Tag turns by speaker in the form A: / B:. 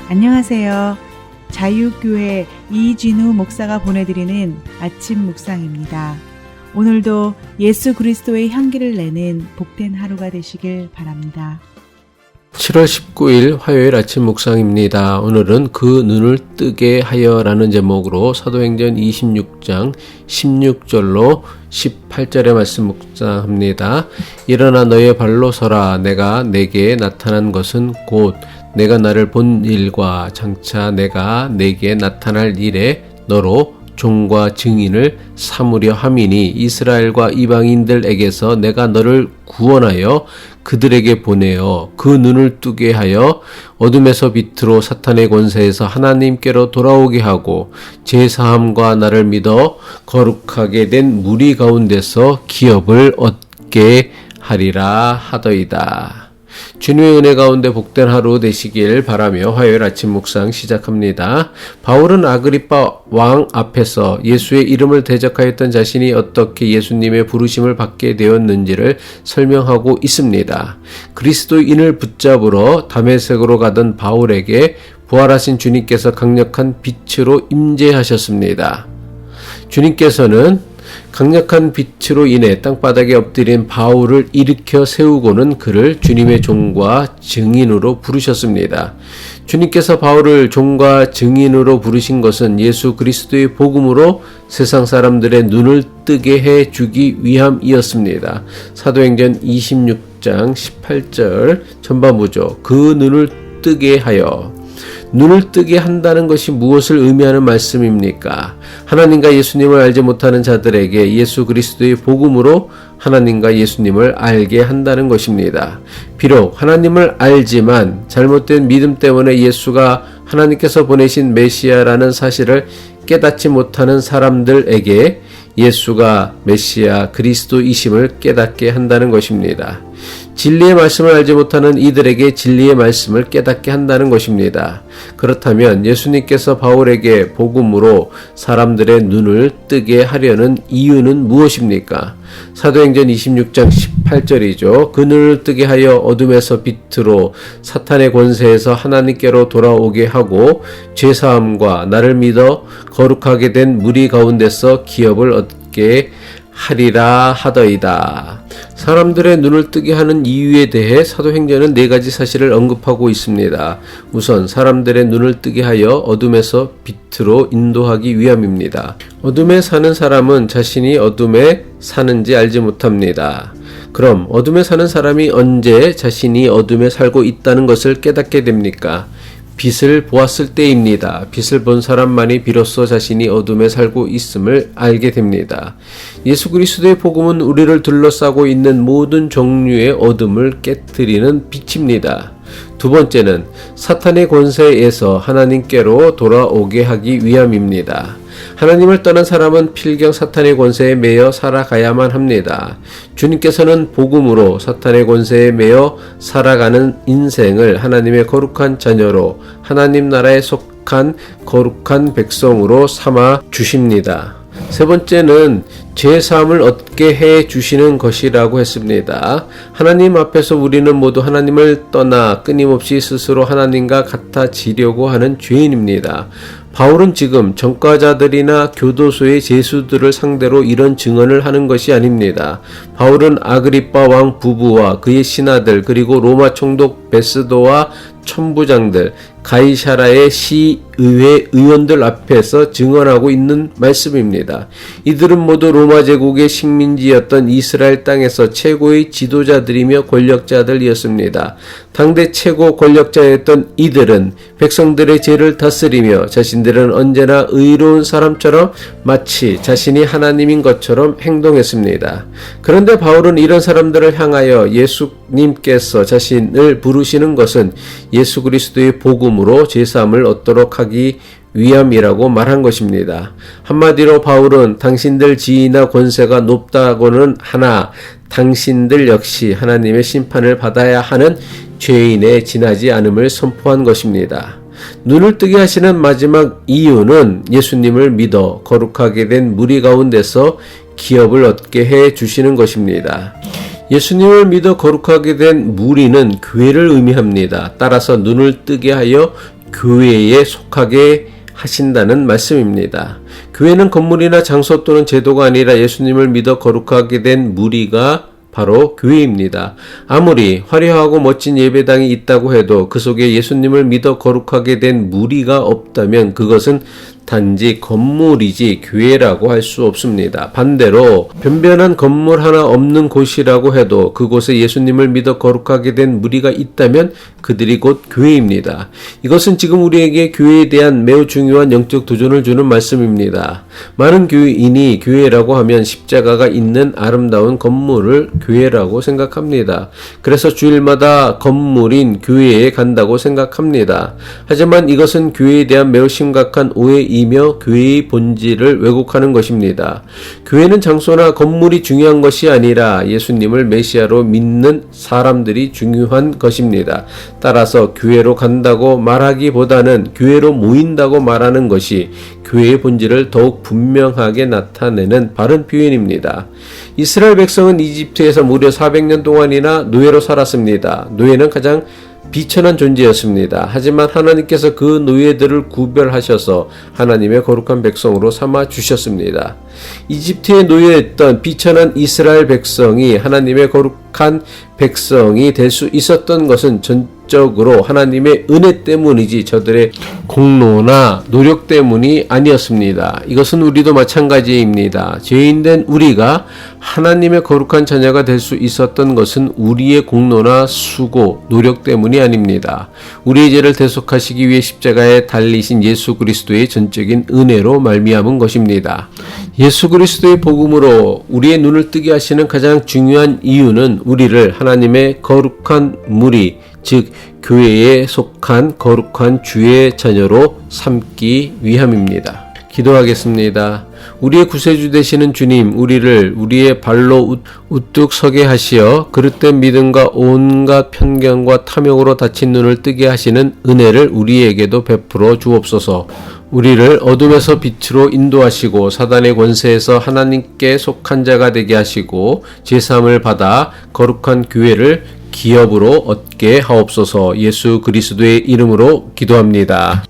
A: 안녕하세요. 자유교회 이진우 목사가 보내드리는 아침 묵상입니다. 오늘도 예수 그리스도의 향기를 내는 복된 하루가 되시길 바랍니다.
B: 7월 19일 화요일 아침 묵상입니다. 오늘은 그 눈을 뜨게 하여 라는 제목으로 사도행전 26장 16절로 18절의 말씀 묵상합니다. 일어나 너의 발로 서라. 내가 내게 나타난 것은 곧 내가 나를 본 일과 장차 내가 내게 나타날 일에 너로 종과 증인을 삼으려 함이니 이스라엘과 이방인들에게서 내가 너를 구원하여 그들에게 보내어 그 눈을 뜨게 하여 어둠에서 빛으로 사탄의 권세에서 하나님께로 돌아오게 하고 제사함과 나를 믿어 거룩하게 된 무리 가운데서 기업을 얻게 하리라 하더이다. 주님의 은혜 가운데 복된 하루 되시길 바라며 화요일 아침 묵상 시작합니다. 바울은 아그리빠 왕 앞에서 예수의 이름을 대적하였던 자신이 어떻게 예수님의 부르심을 받게 되었는지를 설명하고 있습니다. 그리스도인을 붙잡으러 다메섹으로 가던 바울에게 부활하신 주님께서 강력한 빛으로 임재하셨습니다. 주님께서는 강력한 빛으로 인해 땅바닥에 엎드린 바울을 일으켜 세우고는 그를 주님의 종과 증인으로 부르셨습니다. 주님께서 바울을 종과 증인으로 부르신 것은 예수 그리스도의 복음으로 세상 사람들의 눈을 뜨게 해 주기 위함이었습니다. 사도행전 26장 18절 전반부죠. 그 눈을 뜨게 하여. 눈을 뜨게 한다는 것이 무엇을 의미하는 말씀입니까? 하나님과 예수님을 알지 못하는 자들에게 예수 그리스도의 복음으로 하나님과 예수님을 알게 한다는 것입니다. 비록 하나님을 알지만 잘못된 믿음 때문에 예수가 하나님께서 보내신 메시아라는 사실을 깨닫지 못하는 사람들에게 예수가 메시아 그리스도이심을 깨닫게 한다는 것입니다. 진리의 말씀을 알지 못하는 이들에게 진리의 말씀을 깨닫게 한다는 것입니다. 그렇다면 예수님께서 바울에게 복음으로 사람들의 눈을 뜨게 하려는 이유는 무엇입니까? 사도행전 26장 18절이죠. 그 눈을 뜨게 하여 어둠에서 빛으로 사탄의 권세에서 하나님께로 돌아오게 하고 죄사함과 나를 믿어 거룩하게 된 무리 가운데서 기업을 얻게 하리라 하더이다. 사람들의 눈을 뜨게 하는 이유에 대해 사도행전은 4가지 사실을 언급하고 있습니다. 우선 사람들의 눈을 뜨게 하여 어둠에서 빛으로 인도하기 위함입니다. 어둠에 사는 사람은 자신이 어둠에 사는지 알지 못합니다. 그럼 어둠에 사는 사람이 언제 자신이 어둠에 살고 있다는 것을 깨닫게 됩니까? 빛을 보았을 때입니다. 빛을 본 사람만이 비로소 자신이 어둠에 살고 있음을 알게 됩니다. 예수 그리스도의 복음은 우리를 둘러싸고 있는 모든 종류의 어둠을 깨트리는 빛입니다. 두 번째는 사탄의 권세에서 하나님께로 돌아오게 하기 위함입니다. 하나님을 떠난 사람은 필경 사탄의 권세에 매여 살아가야만 합니다. 주님께서는 복음으로 사탄의 권세에 매여 살아가는 인생을 하나님의 거룩한 자녀로 하나님 나라에 속한 거룩한 백성으로 삼아 주십니다. 세 번째는 죄사함을 얻게 해 주시는 것이라고 했습니다. 하나님 앞에서 우리는 모두 하나님을 떠나 끊임없이 스스로 하나님과 같아지려고 하는 죄인입니다. 바울은 지금 전과자들이나 교도소의 죄수들을 상대로 이런 증언을 하는 것이 아닙니다. 바울은 아그리빠 왕 부부와 그의 신하들 그리고 로마 총독 베스도와 천부장들 가이사라의 시의회 의원들 앞에서 증언하고 있는 말씀입니다. 이들은 모두 로마 제국의 식민지였던 이스라엘 땅에서 최고의 지도자들이며 권력자들이었습니다. 당대 최고 권력자였던 이들은 백성들의 죄를 다스리며 자신들은 언제나 의로운 사람처럼 마치 자신이 하나님인 것처럼 행동했습니다. 그런데 바울은 이런 사람들을 향하여 예수님께서 자신을 부르시는 것은 예수 그리스도의 복음으로 죄사함을 얻도록 하기 위함이라고 말한 것입니다. 한마디로 바울은 당신들 지위나 권세가 높다고는 하나 당신들 역시 하나님의 심판을 받아야 하는 죄인에 지나지 않음을 선포한 것입니다. 눈을 뜨게 하시는 마지막 이유는 예수님을 믿어 거룩하게 된 무리 가운데서 기업을 얻게 해 주시는 것입니다. 예수님을 믿어 거룩하게 된 무리는 교회를 의미합니다. 따라서 눈을 뜨게 하여 교회에 속하게 하신다는 말씀입니다. 교회는 건물이나 장소 또는 제도가 아니라 예수님을 믿어 거룩하게 된 무리가 바로 교회입니다. 아무리 화려하고 멋진 예배당이 있다고 해도 그 속에 예수님을 믿어 거룩하게 된 무리가 없다면 그것은 단지 건물이지 교회라고 할 수 없습니다. 반대로 변변한 건물 하나 없는 곳이라고 해도 그곳에 예수님을 믿어 거룩하게 된 무리가 있다면 그들이 곧 교회입니다. 이것은 지금 우리에게 교회에 대한 매우 중요한 영적 도전을 주는 말씀입니다. 많은 교인이 교회라고 하면 십자가가 있는 아름다운 건물을 교회라고 생각합니다. 그래서 주일마다 건물인 교회에 간다고 생각합니다. 하지만 이것은 교회에 대한 매우 심각한 오해이며 교회의 본질을 왜곡하는 것입니다. 교회는 장소나 건물이 중요한 것이 아니라 예수님을 메시아로 믿는 사람들이 중요한 것입니다. 따라서 교회로 간다고 말하기보다는 교회로 모인다고 말하는 것이 교회의 본질을 더욱 분명하게 나타내는 바른 표현입니다. 이스라엘 백성은 이집트에서 무려 400년 동안이나 노예로 살았습니다. 노예는 가장 비천한 존재였습니다. 하지만 하나님께서 그 노예들을 구별하셔서 하나님의 거룩한 백성으로 삼아 주셨습니다. 이집트에 노예했던 비천한 이스라엘 백성이 하나님의 거룩한 백성이 될 수 있었던 것은 전적으로 하나님의 은혜 때문이지 저들의 공로나 노력 때문이 아니었습니다. 이것은 우리도 마찬가지입니다. 죄인된 우리가 하나님의 거룩한 자녀가 될 수 있었던 것은 우리의 공로나 수고, 노력 때문이 아닙니다. 우리의 죄를 대속하시기 위해 십자가에 달리신 예수 그리스도의 전적인 은혜로 말미암은 것입니다. 예수 그리스도의 복음으로 우리의 눈을 뜨게 하시는 가장 중요한 이유는 우리를 하나님의 거룩한 무리, 즉 교회에 속한 거룩한 주의 자녀로 삼기 위함입니다. 기도하겠습니다. 우리의 구세주 되시는 주님, 우리를 우리의 발로 우뚝 서게 하시어 그릇된 믿음과 온갖 편견과 탐욕으로 닫힌 눈을 뜨게 하시는 은혜를 우리에게도 베풀어 주옵소서. 우리를 어둠에서 빛으로 인도하시고 사단의 권세에서 하나님께 속한 자가 되게 하시고 제사함을 받아 거룩한 교회를 기업으로 얻게 하옵소서. 예수 그리스도의 이름으로 기도합니다.